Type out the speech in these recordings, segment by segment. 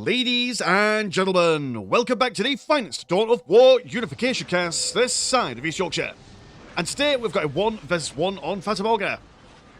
Ladies and gentlemen, welcome back to the finest Dawn of War Unification cast this side of East Yorkshire. And today we've got a 1 vs 1 on Fatamorgana.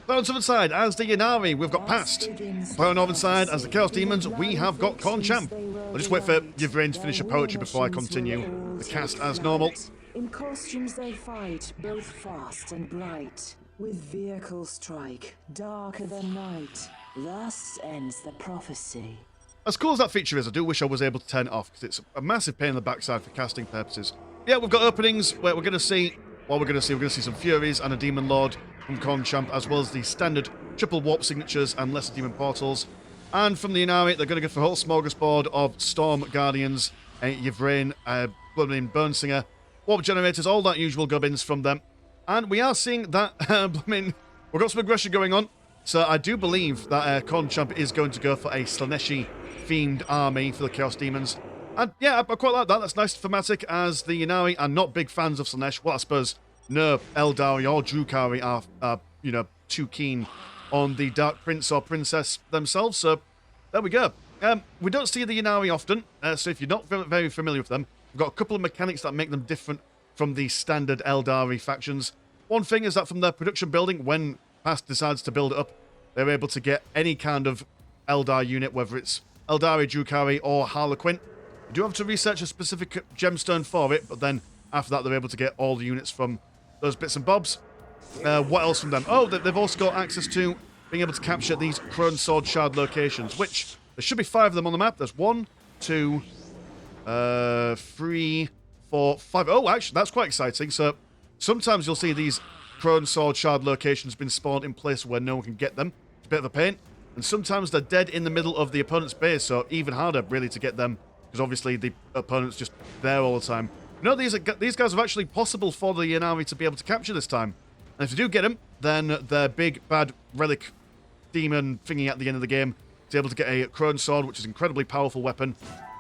But on the southern side, as the Ynnari, we've got Past. But on the northern side, as the Chaos Demons, we have got Korn Champ. I'll just wait for Ynnari to finish her poetry before I continue the cast as normal. In costumes they fight, both fast and bright. With vehicle strike, darker than night. Thus ends the prophecy. As cool as that feature is, I do wish I was able to turn it off, because it's a massive pain in the backside for casting purposes. Yeah, we've got openings where we're going to see some Furies and a Demon Lord from Korn Champ, as well as the standard triple warp signatures and lesser demon portals. And from the Ynnari, they're going to go for a whole smorgasbord of Storm Guardians, Yvrane, Burnsinger, warp generators, all that usual gubbins from them. And we are seeing that, we've got some aggression going on. So I do believe that Korn Champ is going to go for a Slaanesh themed army for the Chaos Demons. And yeah, I quite like that. That's nice thematic, as the Ynnari are not big fans of Slaanesh. Well, I suppose no Eldari or Drukhari are too keen on the Dark Prince or Princess themselves. So there we go. We don't see the Ynnari often, so if you're not very familiar with them, we've got a couple of mechanics that make them different from the standard Eldari factions. One thing is that from their production building, when Past decides to build it up, they're able to get any kind of Eldar unit, whether it's Eldari, Drukhari, or Harlequin. You do have to research a specific gemstone for it, but then after that they're able to get all the units from those bits and bobs. What else from them? Oh, they've also got access to being able to capture these Crone Sword Shard locations, which there should be 5 of them on the map. There's 1, 2, 3, 4, 5. Oh, actually, that's quite exciting. So sometimes you'll see these Crone Sword Shard locations been spawned in places where no one can get them. It's a bit of a pain. And sometimes they're dead in the middle of the opponent's base, so even harder, really, to get them, because obviously the opponent's just there all the time. No, these guys are actually possible for the Ynnari to be able to capture this time. And if you do get them, then their big, bad relic demon thingy at the end of the game is able to get a Crone Sword, which is an incredibly powerful weapon.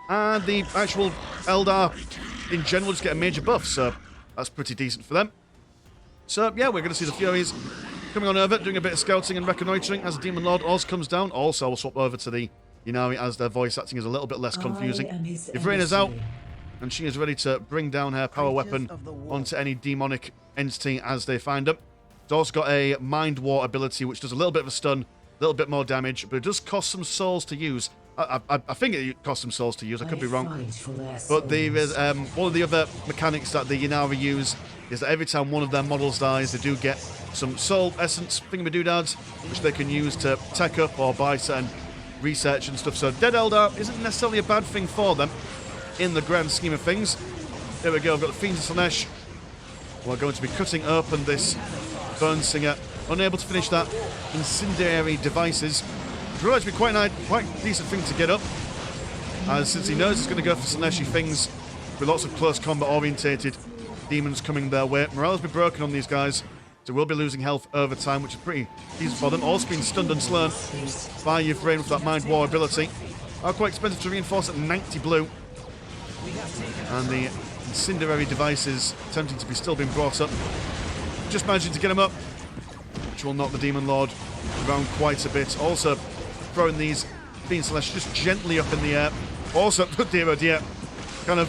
And the actual Eldar, in general, just get a major buff, so that's pretty decent for them. So, yeah, we're going to see the Furies coming on over, doing a bit of scouting and reconnoitering as the Demon Lord Oz comes down. Also, we'll swap over to the Ynnari as their voice acting is a little bit less confusing. Yvrane is out, and she is ready to bring down her power weapon onto any demonic entity as they find them. It's also got a Mind War ability, which does a little bit of a stun, a little bit more damage, but it does cost some souls to use. I think it costs some souls to use, I could be wrong. But there is one of the other mechanics that the Ynnari use is that every time one of their models dies, they do get some soul essence thingamadoodads, which they can use to tech up or buy certain research and stuff. So Dead Eldar isn't necessarily a bad thing for them in the grand scheme of things. There we go, I've got the Fiends of Slaanesh. We're going to be cutting open this Burnsinger, unable to finish that incendiary devices. Which will actually be quite a decent thing to get up, as since he knows he's going to go for Slaaneshi things with lots of close combat orientated demons coming their way. Morale has been broken on these guys, so we'll be losing health over time, which is pretty decent for them. Also been stunned and slurred by Yvrane with that Mind War ability. Are quite expensive to reinforce at 90 blue. And the incendiary devices attempting to be still being brought up. Just managing to get them up, which will knock the Demon Lord around quite a bit. Also throwing these Fiend Slaanesh just gently up in the air. Also, dear oh dear, kind of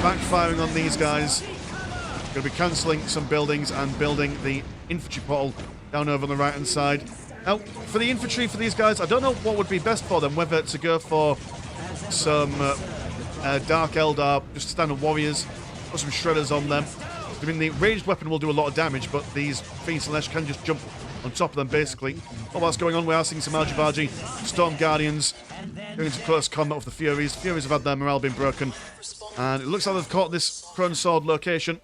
backfiring on these guys. Going to be cancelling some buildings and building the infantry portal down over on the right hand side. Now, for the infantry for these guys, I don't know what would be best for them, whether to go for some Dark Eldar, just standard warriors, put some shredders on them. I mean, the ranged weapon will do a lot of damage, but these Fiend Slaanesh can just jump on top of them, basically. All that's going on, we are seeing some Aljabaji Storm Guardians going into close combat with the Furies. The Furies have had their morale been broken, and it looks like they've caught this Crone Sword location,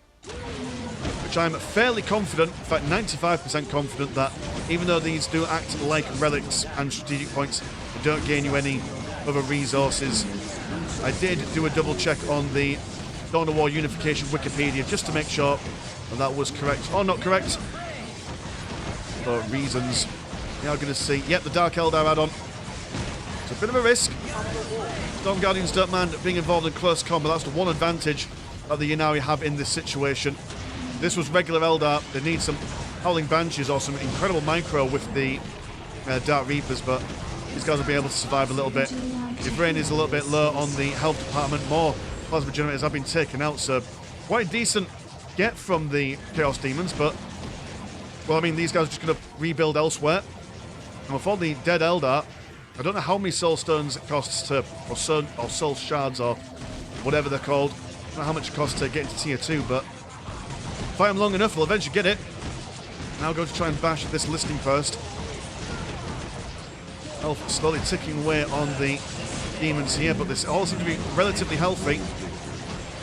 which I'm fairly confident, in fact 95% confident, that even though these do act like relics and strategic points, they don't gain you any other resources. I did do a double check on the Dawn of War Unification Wikipedia just to make sure that was correct or not correct. For reasons we are going to see. Yep, the Dark Eldar add-on. It's a bit of a risk. Storm Guardians don't mind being involved in close combat. That's the one advantage that the Ynnari have in this situation. This was regular Eldar. They need some Howling Banshees or some incredible micro with the Dark Reapers, but these guys will be able to survive a little bit. Ynnari is a little bit low on the health department. More plasma generators have been taken out, so quite a decent get from the Chaos Demons, but, well, I mean, these guys are just going to rebuild elsewhere. And for the dead Eldar, I don't know how many soul stones it costs to, or soul shards, or whatever they're called. I don't know how much it costs to get into tier 2, but fight them long enough, we'll eventually get it. Now go to try and bash this listing post. Health slowly ticking away on the demons here, but this all seems to be relatively healthy.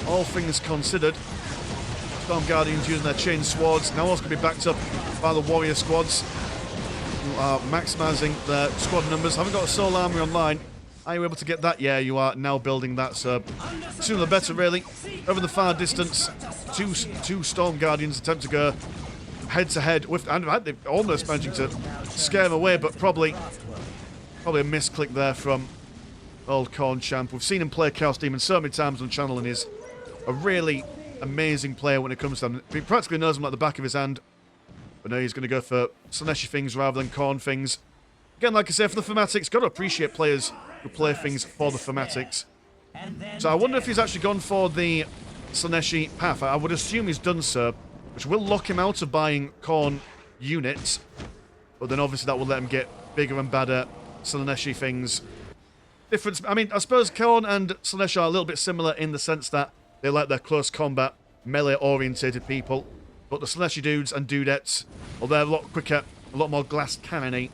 All things considered. Storm Guardians using their chain swords. Now also going to be backed up by the warrior squads, who are maximising their squad numbers. Haven't got a soul army online. Are you able to get that? Yeah, you are now building that, so sooner the better, really. Over the far distance, two Storm Guardians attempt to go head-to-head with, and they're almost managing to scare them away, but probably a misclick there from old Korn champ. We've seen him play Chaos Demon so many times on channel, and he's a really amazing player when it comes to them. He practically knows them like the back of his hand, but no, he's going to go for Slaanesh things rather than Korn things. Again, like I say, for the thematics, got to appreciate players who play things for the thematics. So I wonder if he's actually gone for the Slaaneshi path. I would assume he's done so, which will lock him out of buying Korn units, but then obviously that will let him get bigger and badder Slaaneshi things. Difference, I mean, I suppose Korn and Slaanesh are a little bit similar in the sense that they like their close combat, melee-orientated people, but the Slaaneshi dudes and dudettes, well, they're a lot quicker, a lot more glass cannony,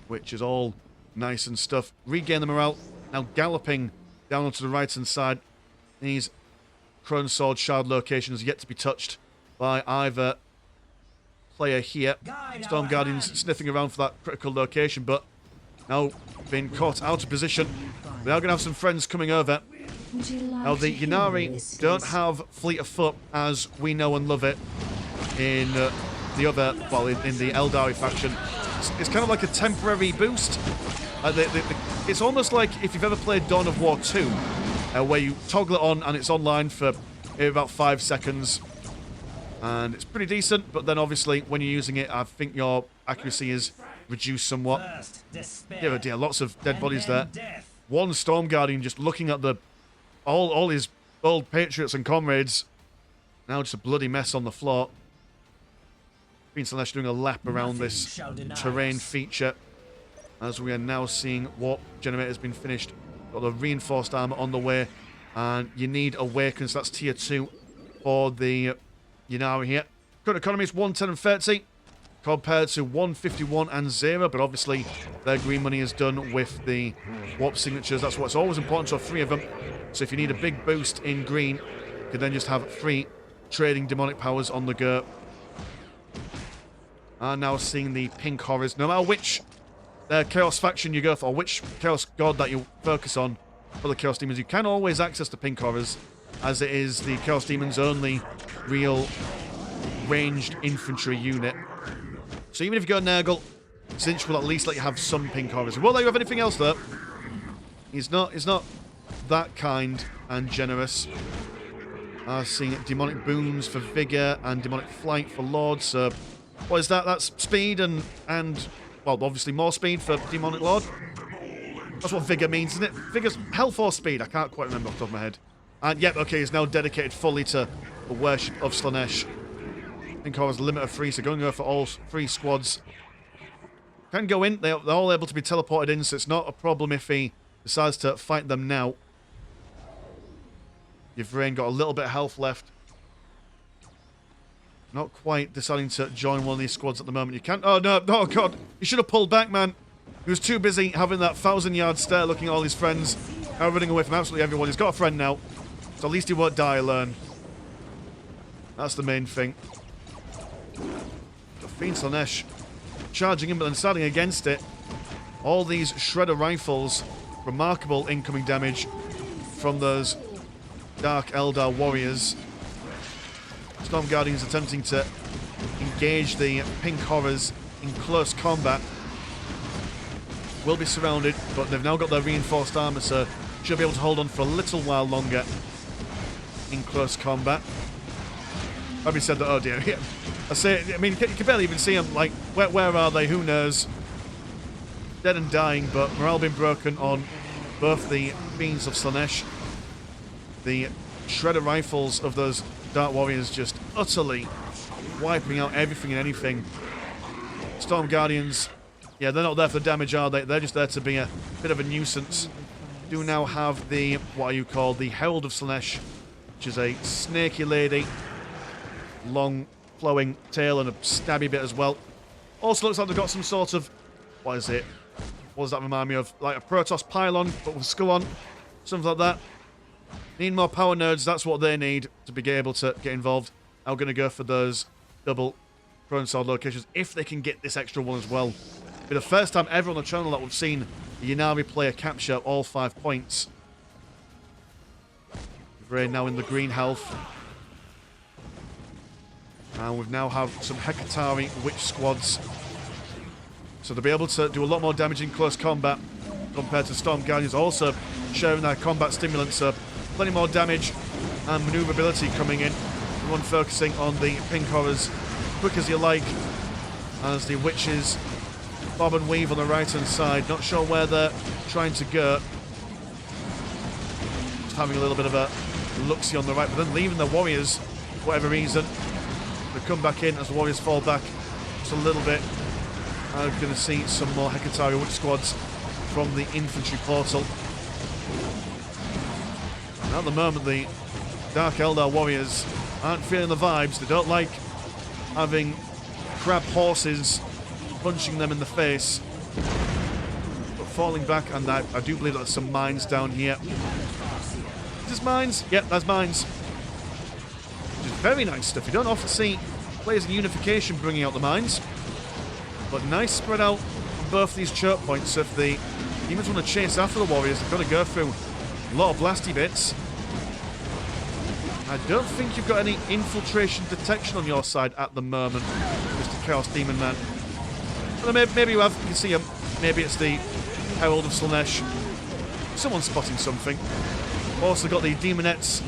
which is all nice and stuff. Regain the morale, now galloping down onto the right-hand side. These Chrome Sword Shard locations yet to be touched by either player here. Storm Guardians sniffing around for that critical location, but now being caught out of position. We are going to have some friends coming over. Now, the Ynnari don't have Fleet of Foot as we know and love it in the other, well, in the Eldari faction. It's kind of like a temporary boost. It's almost like if you've ever played Dawn of War 2, where you toggle it on and it's online for maybe about 5 seconds. And it's pretty decent, but then obviously when you're using it, I think your accuracy is reduced somewhat. Yeah, dear, lots of dead bodies there. One Storm Guardian just looking at the all his old patriots and comrades. Now just a bloody mess on the floor. Queen Slaanesh doing a lap around this terrain feature, as we are now seeing warp generators being finished. Got the reinforced armor on the way, and you need Awakens. That's tier 2 for the Ynnari here. Current economy is 110 and 30 compared to 151 and 0, but obviously their green money is done with the warp signatures. That's what's always important to have 3 of them. So if you need a big boost in green, you can then just have 3 trading demonic powers on the go. And now seeing the pink horrors. No matter which Chaos faction you go for, or which Chaos god that you focus on for the Chaos Demons, you can always access the pink horrors, as it is the Chaos Demons' only real ranged infantry unit. So even if you go Nurgle, Zinch will at least let you have some pink horrors. Will you have anything else though? He's not that kind and generous. Seeing demonic booms for vigor and demonic flight for Lord. So what is that? That's speed and well, obviously more speed for demonic Lord. That's what vigor means, isn't it? Vigor's health or speed? I can't quite remember off the top of my head. And yep, okay, he's now dedicated fully to the worship of Slaanesh. Pink horrors limit of 3, so going to go for all 3 squads. Can go in. They're all able to be teleported in, so it's not a problem if he decides to fight them now. Ynnari got a little bit of health left. Not quite deciding to join one of these squads at the moment. You can't. Oh, no. Oh, God. He should have pulled back, man. He was too busy having that 1,000-yard stare looking at all his friends. Now running away from absolutely everyone. He's got a friend now. So at least he won't die alone. That's the main thing. The Fiend Slaanesh charging in, but then starting against it. All these Shredder rifles. Remarkable incoming damage from those Dark Eldar warriors. Storm Guardians attempting to engage the pink horrors in close combat. Will be surrounded, but they've now got their reinforced armor, so should be able to hold on for a little while longer in close combat. Probably said that. Oh dear. I mean, you can barely even see them. Like, where are they? Who knows? dead and dying, but morale been broken on both the Fiends of Slaanesh. The shredder rifles of those Dark Warriors just utterly wiping out everything and anything. Storm Guardians, yeah, they're not there for the damage, are they? They're just there to be a bit of a nuisance. We do now have the, what are you called, the Herald of Slaanesh, which is a snaky lady. Long flowing tail and a stabby bit as well. Also looks like they've got some sort of, what is it? What does that remind me of? Like a Protoss pylon, but with skull on. Something like that. Need more power nerds, that's what they need to be able to get involved. I'm going to go for those double prone sword locations, if they can get this extra one as well. It'll be the first time ever on the channel that we've seen the Ynnari player capture all 5 points. Rain now in the green health. And we now have some Hekatari Witch squads. So they'll be able to do a lot more damage in close combat compared to Storm Guardians. Also sharing their combat stimulants, so plenty more damage and maneuverability coming in. Everyone focusing on the pink horrors quick as you like, as the witches bob and weave on the right hand side. Not sure where they're trying to go. Just having a little bit of a look-see on the right, but then leaving the warriors for whatever reason. They come back in as the warriors fall back just a little bit. I'm going to see some more Hekatari Witch squads from the infantry portal. And at the moment, the Dark Eldar warriors aren't feeling the vibes. They don't like having crab horses punching them in the face. But falling back, and I do believe there's some mines down here. Is this mines? Yep, that's mines. Which is very nice stuff. You don't often see players in Unification bringing out the mines. But nice spread out on both these choke points. So if the demons want to chase after the warriors, they've got to go through a lot of blasty bits. I don't think you've got any infiltration detection on your side at the moment, Mr. Chaos Demon Man. Well, maybe you have. You can see him. Maybe it's the Herald of Slaanesh. Someone's spotting something. Also got the Demonettes,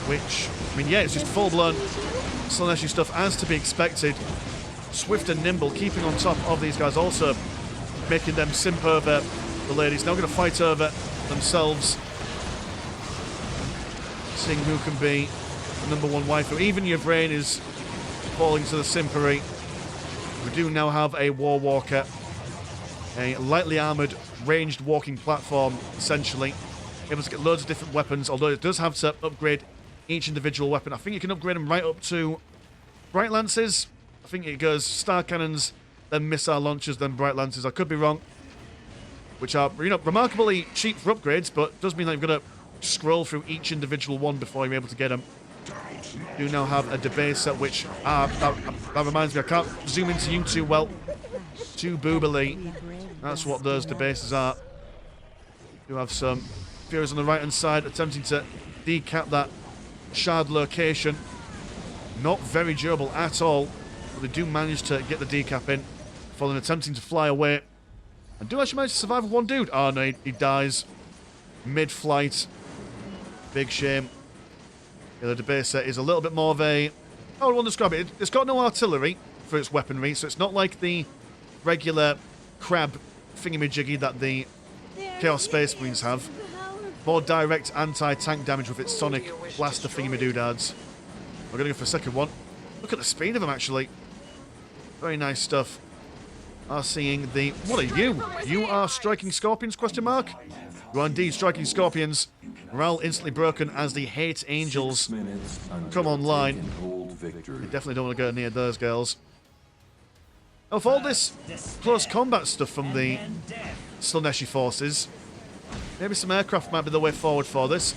which, I mean, yeah, it's just full-blown Slaanesh stuff as to be expected. Swift and nimble, keeping on top of these guys, also making them simp over the ladies. Now going to fight over themselves. Seeing who can be the #1 waifu. Even Yvrain is falling to the simpery. We do now have a War Walker, a lightly armoured, ranged walking platform, essentially. Able to get loads of different weapons, although it does have to upgrade each individual weapon. I think you can upgrade them right up to Bright Lances. I think it goes Star Cannons, then Missile Launchers, then Bright Lances. I could be wrong. Which are, you know, remarkably cheap for upgrades, but does mean that you've got to scroll through each individual one before you're able to get them. You now have a debaser, which, that reminds me, I can't zoom into you too well. Too boobily. That's what those debasers are. You have some Furies on the right hand side attempting to decap that shard location. Not very durable at all, but they do manage to get the decap in before then attempting to fly away. And do actually manage to survive with one dude. Oh no, he dies mid-flight. Big shame. Yeah, the debaser is a little bit more of a... How would one describe it? It's got no artillery for its weaponry, so it's not like the regular crab thingamajiggy that the Chaos Space Marines have. More direct anti-tank damage with its sonic blaster thingamadoodads. We're going to go for a second one. Look at the speed of them, actually. Very nice stuff. Are seeing the... What are you? You are striking scorpions, question mark? You are indeed striking scorpions. Morale instantly broken as the Hate Angels come online. You definitely don't want to go near those girls. Oh, for all this close combat stuff from the Slaaneshi forces, maybe some aircraft might be the way forward for this.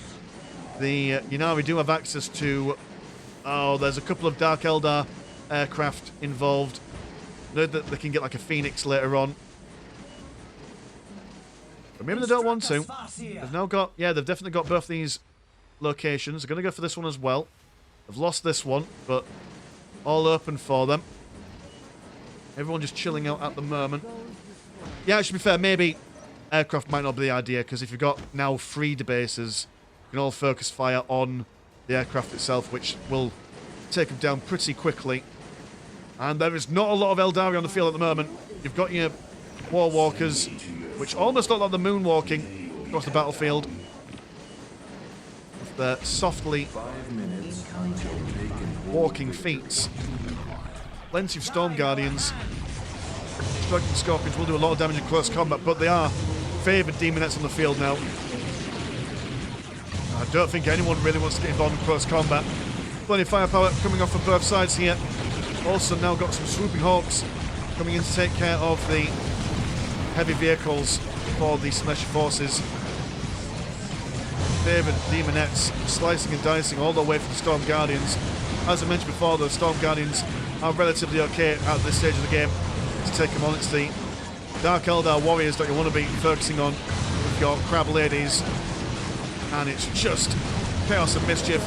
The Ynnari do have access to... Oh, there's a couple of Dark Eldar aircraft involved. I know that they can get like a Phoenix later on. But maybe they don't want to. They've now got... Yeah, they've definitely got both these locations. They're going to go for this one as well. They've lost this one, but all open for them. Everyone just chilling out at the moment. Yeah, it should be fair. Maybe aircraft might not be the idea, because if you've got now 3 debasers, you can all focus fire on the aircraft itself, which will take them down pretty quickly. And there is not a lot of Eldari on the field at the moment. You've got your War Walkers, which almost look like the moonwalking across the battlefield. With their softly walking feats. Plenty of Storm Guardians. Striking Scorpions will do a lot of damage in close combat, but they are favoured Demonettes on the field now. I don't think anyone really wants to get involved in close combat. Plenty of firepower coming off of both sides here. Also now got some Swooping Hawks coming in to take care of the heavy vehicles for the Slaanesh forces. Favoured Demonettes slicing and dicing all the way from the Storm Guardians. As I mentioned before, the Storm Guardians are relatively okay at this stage of the game to take them on. It's the Dark Eldar warriors that you want to be focusing on with your crab ladies. And it's just chaos and mischief.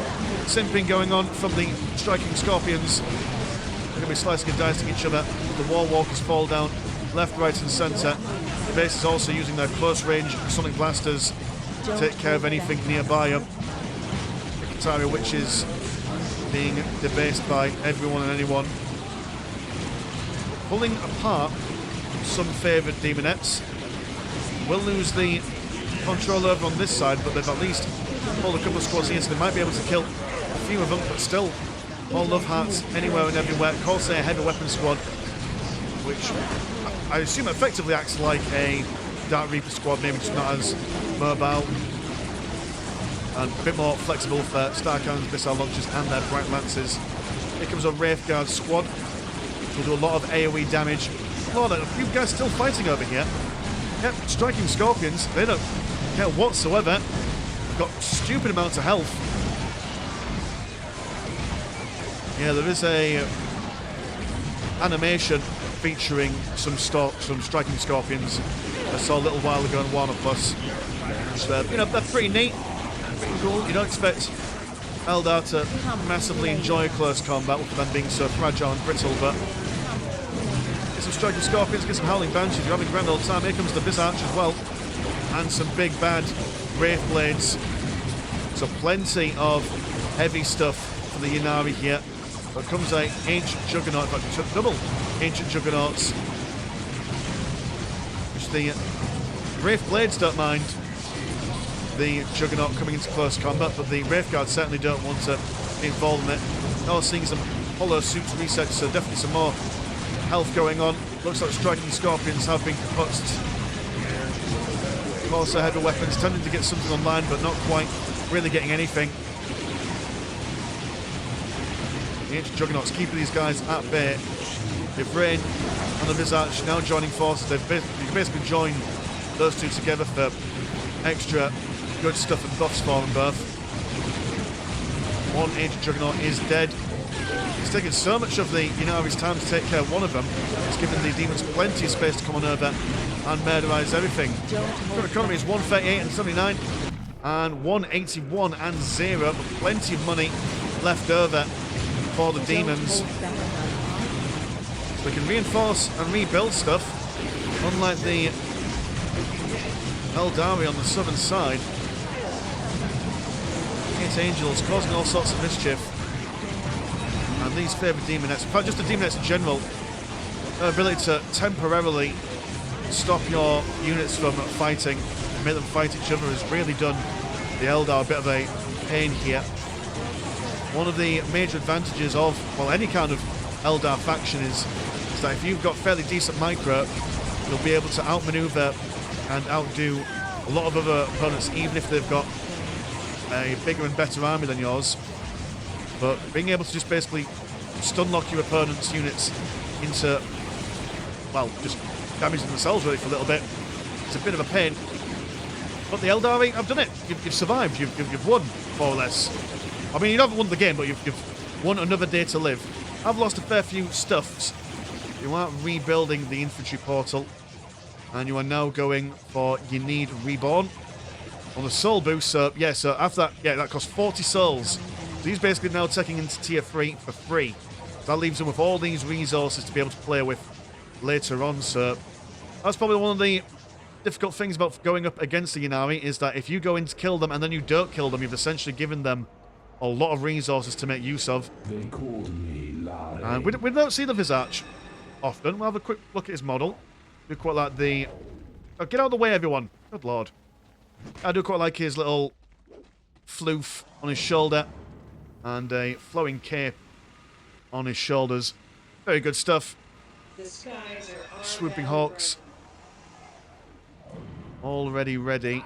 Simping going on from the striking Scorpions. They're going to be slicing and dicing each other. The War Walkers fall down left, right and centre. The base is also using their close range sonic blasters to take care of anything nearby them. The Kataria Witches being debased by everyone and anyone. Pulling apart some favoured Demonettes. Will lose the control over on this side, but they've at least pulled a couple of squads here, so they might be able to kill a few of them, but still, all Love Hearts anywhere and everywhere. Corsair Heavy Weapon Squad, which I assume effectively acts like a Dark Reaper squad, maybe just not as mobile, and a bit more flexible for Star Cannons, missile launchers, and their Bright Lances. Here comes a Wraithguard squad, will do a lot of AoE damage. Lord, a few guys still fighting over here. Yep, striking Scorpions, they don't care whatsoever. They've got stupid amounts of health. Yeah, there is a animation featuring some striking Scorpions I saw a little while ago in Warner Plus. Which, you know, they're pretty neat, pretty cool. You don't expect Eldar to massively enjoy close combat with them being so fragile and brittle, but get some striking Scorpions, get some Howling Banshees. You're having a grand old time. Here comes the Visage as well, and some big bad Wraith Blades. So plenty of heavy stuff for the Ynnari here. But comes a Ancient Juggernaut, in fact, double Ancient Juggernauts, which the Wraith Blades don't mind the Juggernaut coming into close combat, but the Wraithguard certainly don't want to be involved in it. Now seeing some hollow suits reset, so definitely some more health going on. Looks like striking Scorpions have been kaputzed. Also heavy weapons, tending to get something online, but not quite really getting anything. The Ancient Juggernauts keeping these guys at bay. They've Rain and the Visage now joining forces. They've basically joined those two together for extra good stuff and buffs for them both. One Ancient Juggernaut is dead. It's taken so much of the Ynnari's time to take care of one of them. It's given the demons plenty of space to come on over and murderize everything. Current economy is 138 and 79 and 181 and 0, but plenty of money left over for the demons. So we can reinforce and rebuild stuff, unlike the Eldari on the southern side. Eight Angels causing all sorts of mischief. And these favoured Demonettes, in fact just the Demonettes in general, their ability to temporarily stop your units from fighting and make them fight each other has really done the Eldar a bit of a pain here. One of the major advantages of, well, any kind of Eldar faction is that if you've got fairly decent micro, you'll be able to outmaneuver and outdo a lot of other opponents, even if they've got a bigger and better army than yours. But being able to just basically stun lock your opponent's units into, well, just damaging themselves really for a little bit, it's a bit of a pain. But the Eldari have done it. You've survived. You've won, more or less. I mean, you haven't won the game, but you've won another day to live. I've lost a fair few stuffs. You are rebuilding the infantry portal, and you are now going for You Need Reborn on the soul boost. So yeah, so after that, yeah, that costs 40 souls. So he's basically now taking into tier 3 for free. That leaves him with all these resources to be able to play with later on. So that's probably one of the difficult things about going up against the Ynnari, is that if you go in to kill them and then you don't kill them, you've essentially given them a lot of resources to make use of. They called me And we don't see the Visage often. We'll have a quick look at his model. Do quite like the... Oh, get out of the way, everyone. Good lord. I do quite like his little floof on his shoulder. And a flowing cape on his shoulders. Very good stuff. Swooping Hawks. Already ready.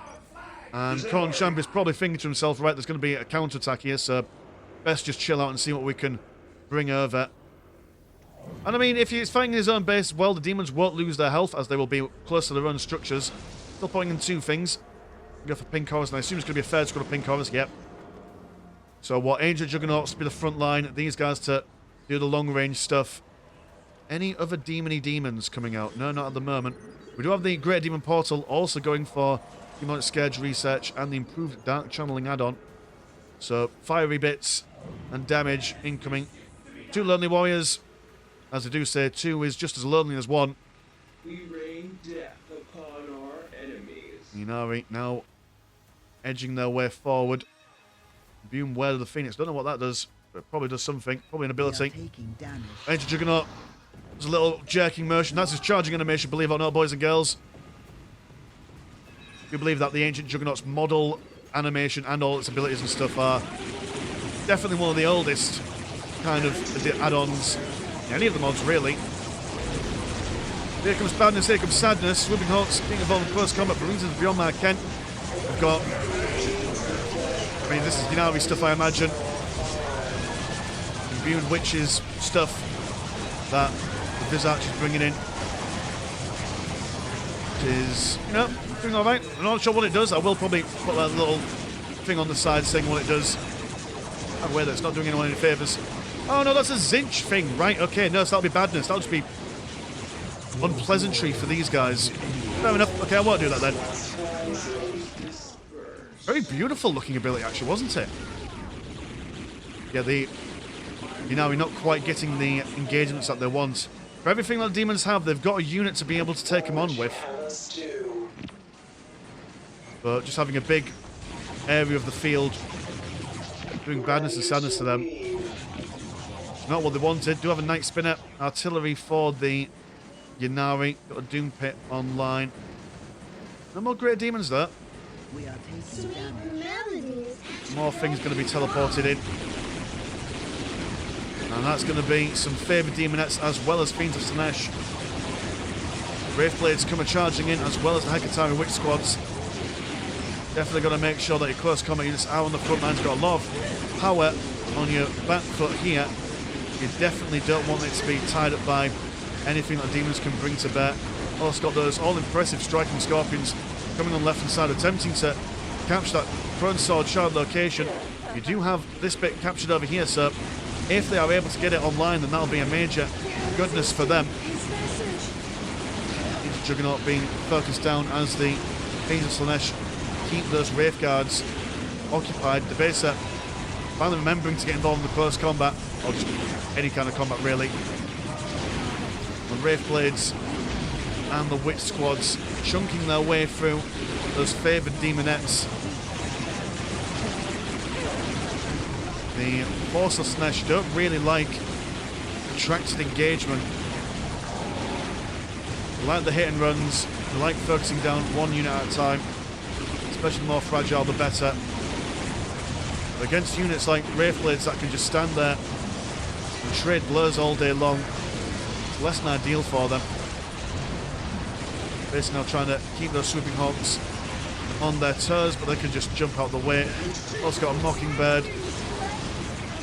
And Korn Champ is probably thinking to himself, right, there's going to be a counterattack here, so best just chill out and see what we can bring over. And I mean, if he's fighting his own base, well, the demons won't lose their health, as they will be close to their own structures. Still pointing in two things. Go for Pink Horus, and I assume it's going to be a third squad of Pink Horus, yep. So what, Ancient Juggernauts to be the front line, these guys to do the long-range stuff. Any other demony demons coming out? No, not at the moment. We do have the Great Demon Portal also going for Demonic Scourge Research and the improved Dark Channeling add-on. So, fiery bits and damage incoming. 2 Lonely Warriors. As they do say, 2 is just as lonely as 1. We rain death upon our enemies. Ynnari now edging their way forward. Boom, Word of the Phoenix. Don't know what that does, but it probably does something. Probably an ability. Ancient Juggernaut. There's a little jerking motion. That's his charging animation, believe it or not, boys and girls. You believe that the Ancient Juggernaut's model, animation, and all its abilities and stuff are definitely one of the oldest kind of add-ons. Any of the mods, really. Here comes Badness, here comes Sadness. Swooping Hawks being involved in close combat for reasons beyond my ken. We've got... I mean, this is Ynnari stuff, I imagine. Imbued Witches stuff that the Visage is bringing in. Which is, you know, doing alright. I'm not sure what it does. I will probably put that little thing on the side saying what it does. I'm aware that it's not doing anyone any favours. Oh no, that's a Zinch thing. Right, okay, no, so that'll be Badness. That'll just be unpleasantry for these guys. Fair enough. Okay, I won't do that then. Very beautiful looking ability, actually, wasn't it? Yeah, you know, we're not quite getting the engagements that they want. For everything that demons have, they've got a unit to be able to take them on with. But just having a big area of the field, doing Badness and Sadness to them. Not what they wanted. Do have a Night Spinner. Artillery for the Ynnari. Got a Doom Pit online. No more Great Demons though. We are taking damage. More things going to be teleported in. And that's going to be some favoured Demonettes as well as Fiends of Slaanesh. Wraithblades come charging in as well as the Hekatari Witch squads. Definitely got to make sure that your close combat units are on the front lines. Got a lot of power on your back foot here. You definitely don't want it to be tied up by anything that demons can bring to bear. Also got those all-impressive striking scorpions coming on the left-hand side, attempting to capture that Prone Sword Shard location. You do have this bit captured over here, so if they are able to get it online, then that'll be a major goodness for them. Juggernaut being focused down as the Fiends of Slaanesh keep those Wraith Guards occupied. The base set finally remembering to get involved in the close combat, or just any kind of combat really. The Wraith Blades and the Witch squads chunking their way through those favoured Demonettes. The Force of Slaanesh don't really like protracted engagement. They like the hit and runs, they like focusing down one unit at a time, especially the more fragile the better. But against units like Wraithblades that can just stand there and trade blows all day long, it's less than ideal for them. Basically now trying to keep those Swooping Hawks on their toes, but they can just jump out the way. Also got a Mockingbird,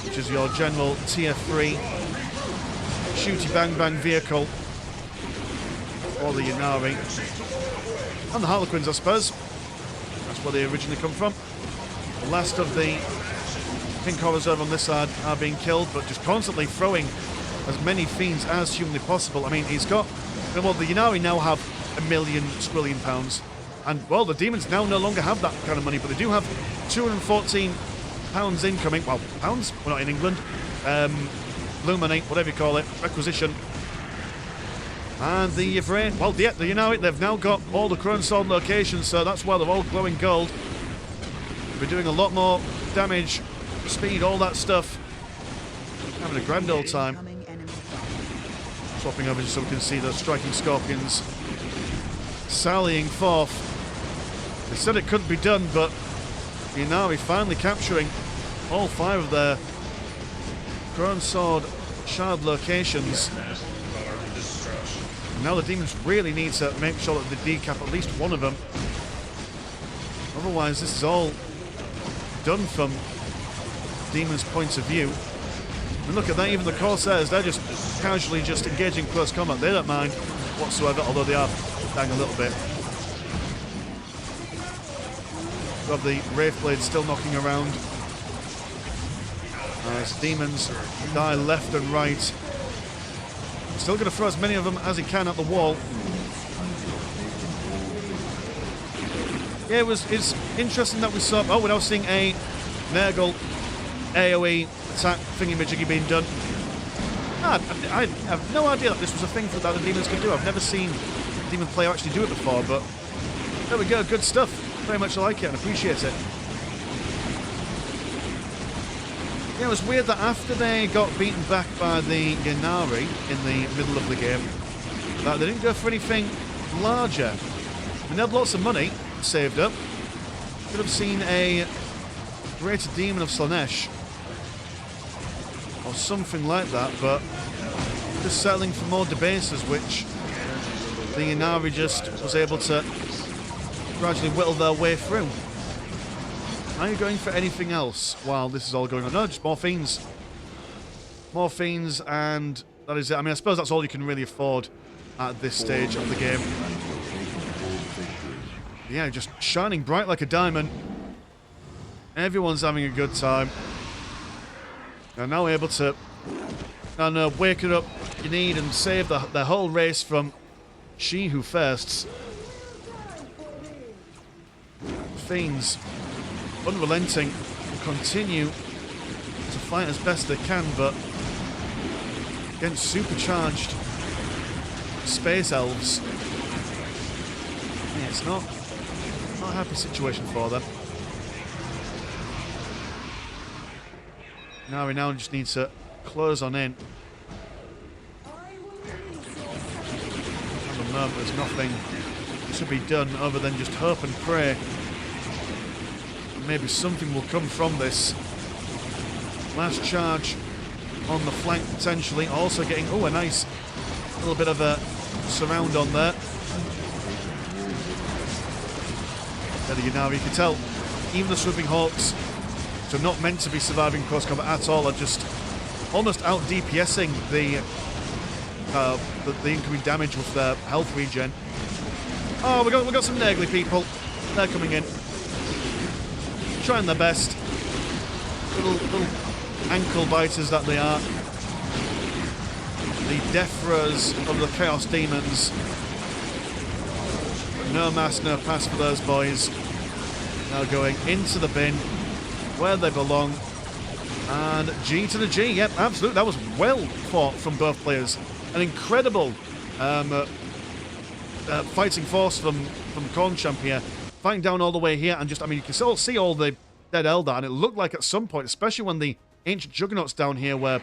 which is your general tier 3 shooty bang bang vehicle for the Ynnari. And the Harlequins, I suppose. That's where they originally come from. The last of the Pink Horrors over on this side are being killed, but just constantly throwing as many fiends as humanly possible. I mean, he's got... Well, the Ynnari now have £1 million squillion pounds. And, well, the demons now no longer have that kind of money, but they do have £214 incoming. Well, pounds? We're not in England. Blue money, whatever you call it. Requisition. And the Yvrain, well, yeah, you know it, they've now got all the Crone Sword locations, so that's why they're all glowing gold. We're doing a lot more damage, speed, all that stuff. Having a grand old time. Swapping over just so we can see those striking scorpions sallying forth. They said it couldn't be done, but Ynnari finally capturing all 5 of their Crown Sword shard locations. Now the demons really need to make sure that they decap at least one of them. Otherwise, this is all done from demons' point of view. And look at that, even the Corsairs, they're just casually just engaging close combat. They don't mind whatsoever, although they are dying a little bit. We have the Wraithblade still knocking around. As demons die left and right. Still going to throw as many of them as he can at the wall. Yeah, it's interesting that we saw... Oh, we're now seeing a Nurgle AoE attack thingy-majiggy being done. I have no idea that this was a thing that the demons could do. I've never seen a demon player actually do it before, but there we go. Good stuff. Very much like it and appreciate it. Yeah, it was weird that after they got beaten back by the Ynnari in the middle of the game, that they didn't go for anything larger. I mean, they had lots of money saved up. Could have seen a greater demon of Slaanesh or something like that, but just settling for more debasers, which the Ynnari just was able to gradually whittle their way through. Are you going for anything else while this is all going on? No, just more fiends. More fiends, and that is it. I mean, I suppose that's all you can really afford at this stage of the game. Yeah, just shining bright like a diamond. Everyone's having a good time. They're now able to wake it up you need and save the whole race from she who thirsts. Fiends, unrelenting, continue to fight as best they can, but against supercharged space elves, yeah, it's not a happy situation for them. Now we just need to close on in. At the moment, there's nothing to be done other than just hope and pray. Maybe something will come from this. Last charge on the flank potentially. Also getting, a nice little bit of a surround on there. There you now, you can tell even the Swooping Hawks, which are not meant to be surviving close combat at all, are just almost out DPSing the incoming damage with their health regen. Oh, we got some Nurgly people. They're coming in. Trying their best. Little ankle biters that they are. The death throws of the Chaos Demons. No mass, no pass for those boys. Now going into the bin where they belong. And G to the G. Yep, absolutely. That was well fought from both players. An incredible fighting force from Korn Champ here. Fighting down all the way here, and just, I mean, you can still see all the dead Eldar, and it looked like at some point, especially when the ancient juggernauts down here were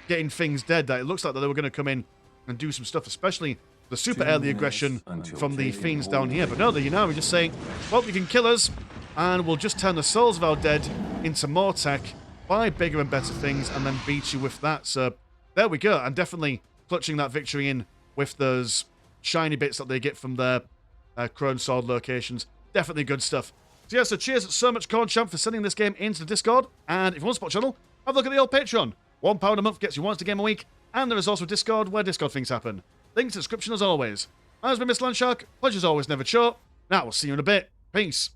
getting things dead, that it looks like that they were going to come in and do some stuff, especially the super early aggression from the fiends down here. But no, the Ynnari just saying, well, you can kill us, and we'll just turn the souls of our dead into more tech, buy bigger and better things, and then beat you with that. So there we go, and definitely clutching that victory in with those shiny bits that they get from their Crown Sword locations. Definitely good stuff. So yeah, so cheers so much Korn Champ for sending this game into the Discord. And if you want to support the channel, have a look at the old Patreon. £1 a month gets you once a game a week. And there is also a Discord where Discord things happen. Links in the description as always. I've been Mr. Landshark. Pleasure's always, never short. Now, we'll see you in a bit. Peace.